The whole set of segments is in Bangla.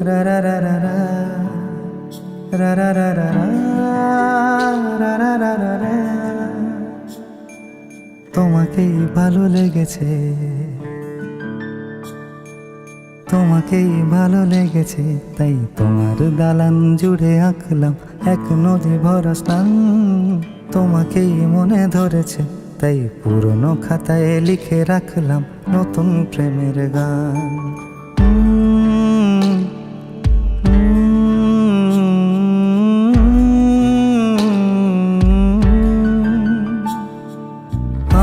রা রা রা রা রা রা রা রা রা রা রা রা রা রা। তোমাকেই ভালো লেগেছে, তোমাকেই ভালো লেগেছে, তাই তোমার দালান জুড়ে আঁকলাম এক নদী ভরা স্থান। তোমাকেই মনে ধরেছে, তাই পুরনো খাতায় লিখে রাখলাম নতুন প্রেমের গান।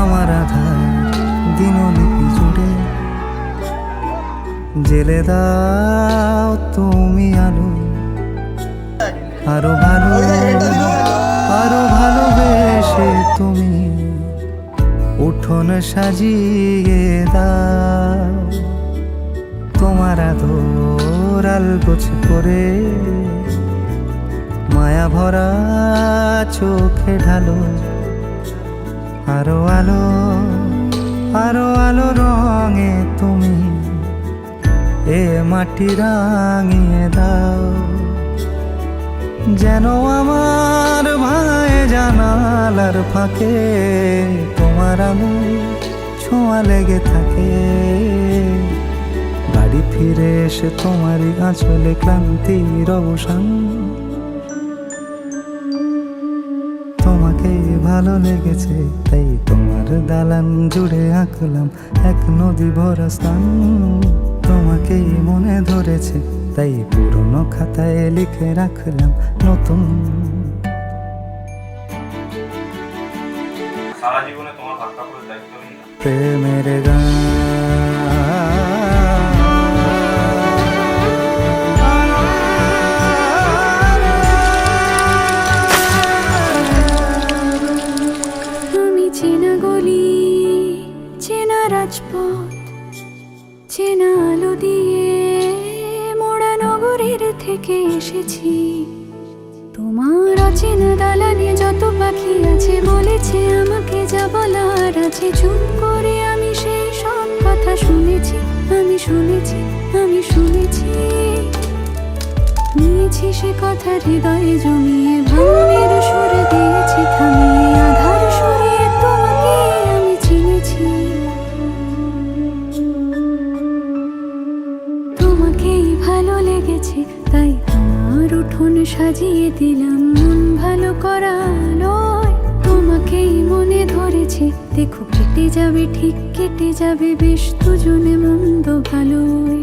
আমার আধার দিনলিপি জুড়ে জেলে দাও তুমি আলো, আরো ভালো আরো ভালোবেসে তুমি উঠোন সাজিয়ে দাও। তোমার আদর আলগোছে করে মায়া ভরা চোখে ঢালো, আরো আলো আরো আলো রঙে তুমি এ মাটি রাঙিয়ে দাও। যেন আমার ভাই জানালার ফাঁকে তোমার আলো ছোঁয়া লেগে থাকে। বাড়ি ফিরে এসে তোমারই আঁচলে ক্লান্তির অবসান। তোমাকেই ভালো লেগেছে, তাই তোমার দালান জুড়ে আঁকলাম এক নদী ভরা স্থান। তোমাকেই মনে ধরেছে, তাই পুরনো খাতায় লিখে রাখলাম নতুন। সারা জীবনে তোমার হাত কাপড়ের দায়িত্ব নেই না? প্রেমের গান। আমি চেনা গলি, চেনা রাজপথ, চেনা আলো দিয়ে মোড়া নগরের থেকে এসেছি। তোমার অচেনা দালানে যত পাখি আছে বলেছে আমাকে যা বলার আছে। চুপ করে আমি সেই সব কথা শুনেছি, আমি শুনেছি, আমি শুনেছি। নিয়েছি সে কথা হৃদয়ে জমিয়ে, ভাঙনের সুরে দিয়েছি থামিয়ে, আধার সরিয়ে তোমাকে আমি চিনেছি। তোমাকেই ভালো লেগেছে, তাই তোমার উঠোন সাজিয়ে দিলাম মন ভালো করা আলোয়। তোমাকেই মনে ধরেছে, দেখো কেটে যাবে, ঠিক কেটে যাবে বেশ দুজনে মন্দ ভালোই।